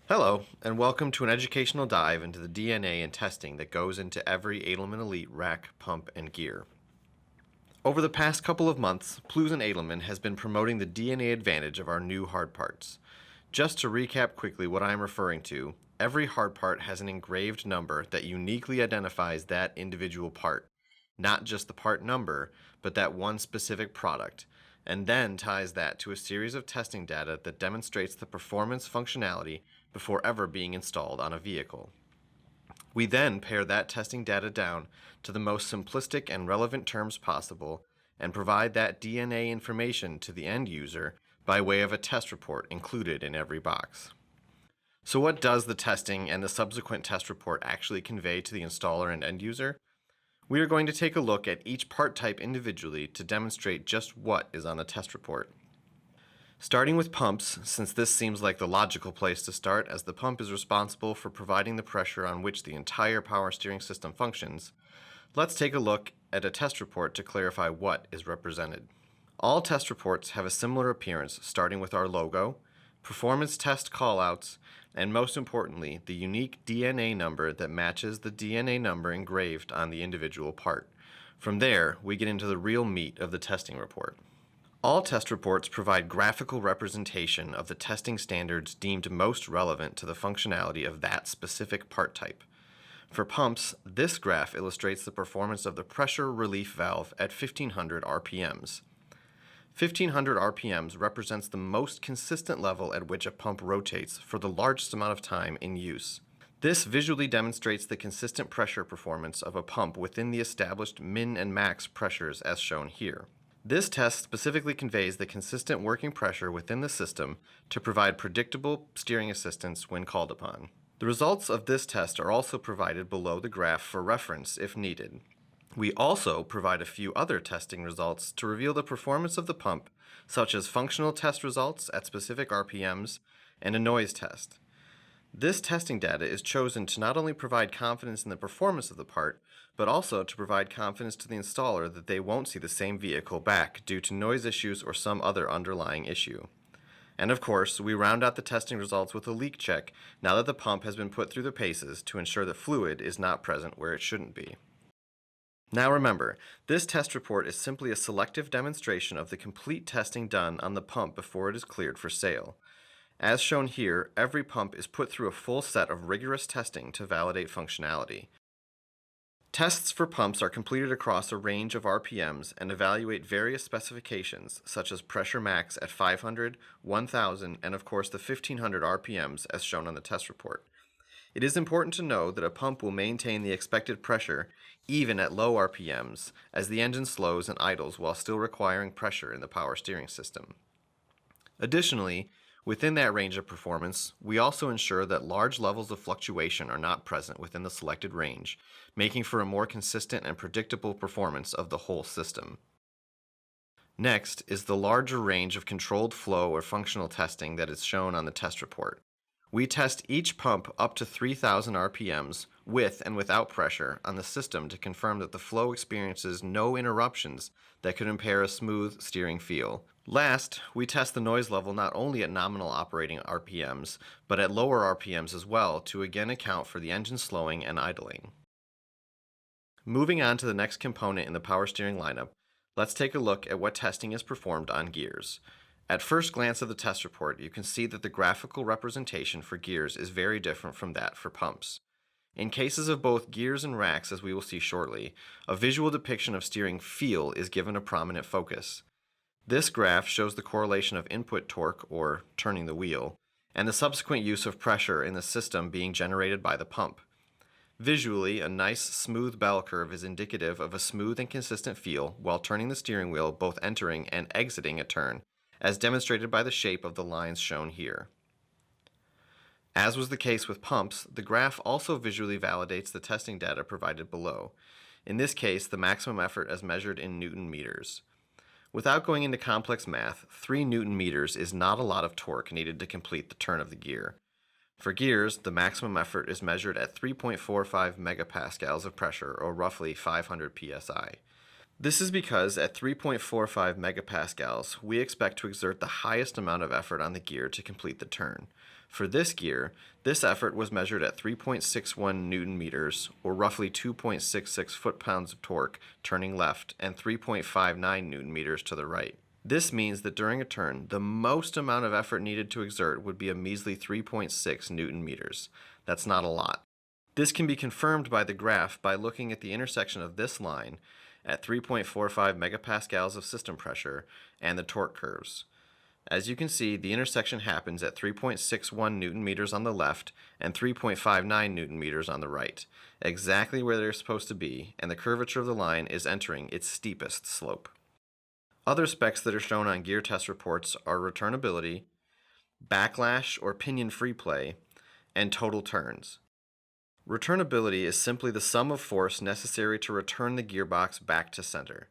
Hello, and welcome to an educational dive into the DNA and testing that goes into every Edelmann Elite rack, pump, and gear. Over the past couple of months, Plews and Edelmann has been promoting the DNA advantage of our new hard parts. Just to recap quickly what I am referring to, every hard part has an engraved number that uniquely identifies that individual part, not just the part number, but that one specific product, and then ties that to a series of testing data that demonstrates the performance functionality before ever being installed on a vehicle. We then pare that testing data down to the most simplistic and relevant terms possible and provide that DNA information to the end user by way of a test report included in every box. So what does the testing and the subsequent test report actually convey to the installer and end user? We are going to take a look at each part type individually to demonstrate just what is on the test report. Starting with pumps, since this seems like the logical place to start as the pump is responsible for providing the pressure on which the entire power steering system functions, let's take a look at a test report to clarify what is represented. All test reports have a similar appearance, starting with our logo, performance test callouts, and most importantly, the unique DNA number that matches the DNA number engraved on the individual part. From there, we get into the real meat of the testing report. All test reports provide graphical representation of the testing standards deemed most relevant to the functionality of that specific part type. For pumps, this graph illustrates the performance of the pressure relief valve at 1500 RPMs. 1500 RPMs represents the most consistent level at which a pump rotates for the largest amount of time in use. This visually demonstrates the consistent pressure performance of a pump within the established min and max pressures as shown here. This test specifically conveys the consistent working pressure within the system to provide predictable steering assistance when called upon. The results of this test are also provided below the graph for reference if needed. We also provide a few other testing results to reveal the performance of the pump, such as functional test results at specific RPMs and a noise test. This testing data is chosen to not only provide confidence in the performance of the part, but also to provide confidence to the installer that they won't see the same vehicle back due to noise issues or some other underlying issue. And of course, we round out the testing results with a leak check now that the pump has been put through the paces to ensure that fluid is not present where it shouldn't be. Now remember, this test report is simply a selective demonstration of the complete testing done on the pump before it is cleared for sale. As shown here, every pump is put through a full set of rigorous testing to validate functionality. Tests for pumps are completed across a range of RPMs and evaluate various specifications, such as pressure max at 500, 1000, and of course the 1500 RPMs as shown on the test report. It is important to know that a pump will maintain the expected pressure even at low RPMs as the engine slows and idles while still requiring pressure in the power steering system. Additionally, within that range of performance, we also ensure that large levels of fluctuation are not present within the selected range, making for a more consistent and predictable performance of the whole system. Next is the larger range of controlled flow or functional testing that is shown on the test report. We test each pump up to 3000 RPMs with and without pressure on the system to confirm that the flow experiences no interruptions that could impair a smooth steering feel. Last, we test the noise level not only at nominal operating RPMs, but at lower RPMs as well to again account for the engine slowing and idling. Moving on to the next component in the power steering lineup, let's take a look at what testing is performed on gears. At first glance of the test report, you can see that the graphical representation for gears is very different from that for pumps. In cases of both gears and racks, as we will see shortly, a visual depiction of steering feel is given a prominent focus. This graph shows the correlation of input torque, or turning the wheel, and the subsequent use of pressure in the system being generated by the pump. Visually, a nice smooth bell curve is indicative of a smooth and consistent feel while turning the steering wheel both entering and exiting a turn, as demonstrated by the shape of the lines shown here. As was the case with pumps, the graph also visually validates the testing data provided below, in this case the maximum effort as measured in Newton meters. Without going into complex math, 3 Newton meters is not a lot of torque needed to complete the turn of the gear. For gears, the maximum effort is measured at 3.45 megapascals of pressure, or roughly 500 psi. This is because at 3.45 megapascals, we expect to exert the highest amount of effort on the gear to complete the turn. For this gear, this effort was measured at 3.61 Newton meters, or roughly 2.66 foot-pounds of torque turning left and 3.59 Newton meters to the right. This means that during a turn, the most amount of effort needed to exert would be a measly 3.6 Newton meters. That's not a lot. This can be confirmed by the graph by looking at the intersection of this line at 3.45 megapascals of system pressure and the torque curves. As you can see, the intersection happens at 3.61 Newton meters on the left and 3.59 Newton meters on the right, exactly where they're supposed to be, and the curvature of the line is entering its steepest slope. Other specs that are shown on gear test reports are returnability, backlash or pinion free play, and total turns. Returnability is simply the sum of force necessary to return the gearbox back to center.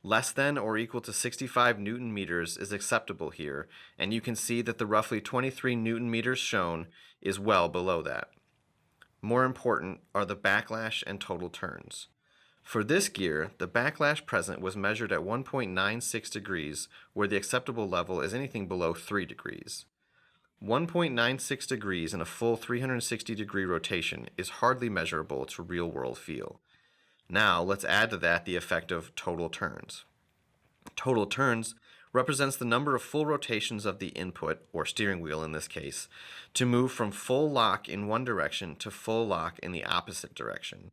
Less than or equal to 65 Newton meters is acceptable here, and you can see that the roughly 23 Newton meters shown is well below that. More important are the backlash and total turns. For this gear, the backlash present was measured at 1.96 degrees, where the acceptable level is anything below 3 degrees. 1.96 degrees in a full 360-degree rotation is hardly measurable to real-world feel. Now, let's add to that the effect of total turns. Total turns represents the number of full rotations of the input, or steering wheel in this case, to move from full lock in one direction to full lock in the opposite direction.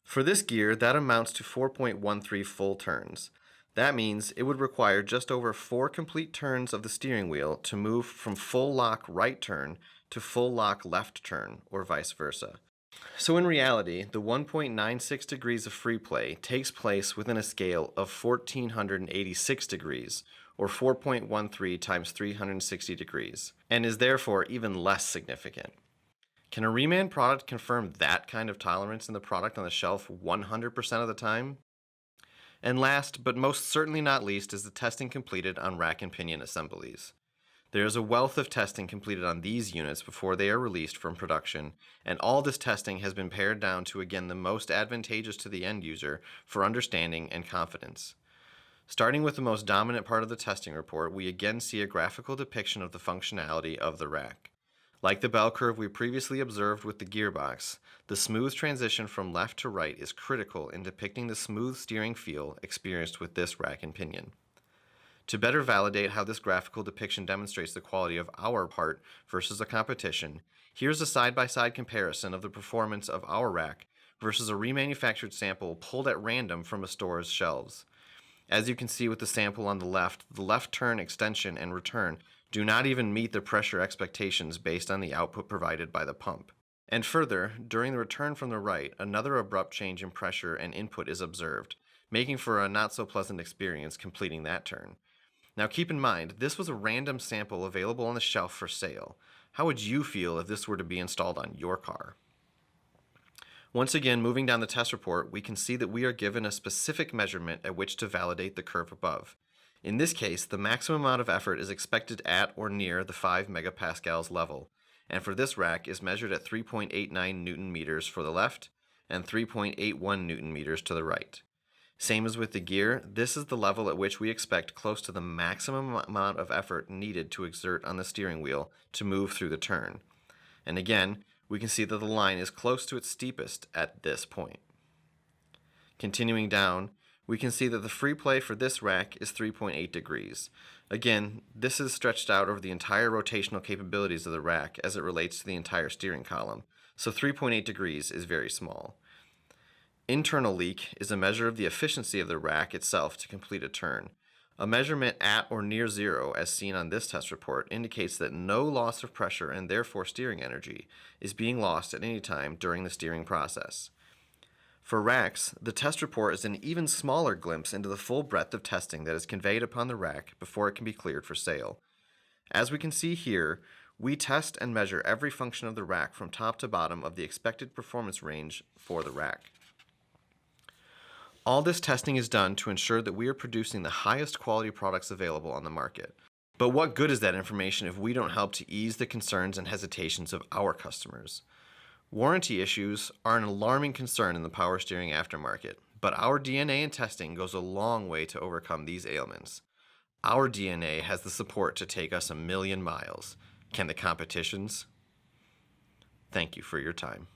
For this gear, that amounts to 4.13 full turns. That means it would require just over 4 complete turns of the steering wheel to move from full lock right turn to full lock left turn, or vice versa. So in reality, the 1.96 degrees of free play takes place within a scale of 1486 degrees, or 4.13 times 360 degrees, and is therefore even less significant. Can a reman product confirm that kind of tolerance in the product on the shelf 100% of the time? And last, but most certainly not least, is the testing completed on rack and pinion assemblies. There is a wealth of testing completed on these units before they are released from production, and all this testing has been pared down to again the most advantageous to the end user for understanding and confidence. Starting with the most dominant part of the testing report, we again see a graphical depiction of the functionality of the rack. Like the bell curve we previously observed with the gearbox, the smooth transition from left to right is critical in depicting the smooth steering feel experienced with this rack and pinion. To better validate how this graphical depiction demonstrates the quality of our part versus a competition, here's a side-by-side comparison of the performance of our rack versus a remanufactured sample pulled at random from a store's shelves. As you can see with the sample on the left turn extension and return do not even meet the pressure expectations based on the output provided by the pump. And further, during the return from the right, another abrupt change in pressure and input is observed, making for a not-so-pleasant experience completing that turn. Now keep in mind, this was a random sample available on the shelf for sale. How would you feel if this were to be installed on your car? Once again, moving down the test report, we can see that we are given a specific measurement at which to validate the curve above. In this case, the maximum amount of effort is expected at or near the 5 megapascals level, and for this rack is measured at 3.89 Newton meters for the left and 3.81 Newton meters to the right. Same as with the gear, this is the level at which we expect close to the maximum amount of effort needed to exert on the steering wheel to move through the turn. And again, we can see that the line is close to its steepest at this point. Continuing down, we can see that the free play for this rack is 3.8 degrees. Again, this is stretched out over the entire rotational capabilities of the rack as it relates to the entire steering column, so 3.8 degrees is very small. Internal leak is a measure of the efficiency of the rack itself to complete a turn. A measurement at or near zero, as seen on this test report, indicates that no loss of pressure and therefore steering energy is being lost at any time during the steering process. For racks, the test report is an even smaller glimpse into the full breadth of testing that is conveyed upon the rack before it can be cleared for sale. As we can see here, we test and measure every function of the rack from top to bottom of the expected performance range for the rack. All this testing is done to ensure that we are producing the highest quality products available on the market. But what good is that information if we don't help to ease the concerns and hesitations of our customers? Warranty issues are an alarming concern in the power steering aftermarket, but our DNA and testing goes a long way to overcome these ailments. Our DNA has the support to take us 1,000,000 miles. Can the competition's? Thank you for your time.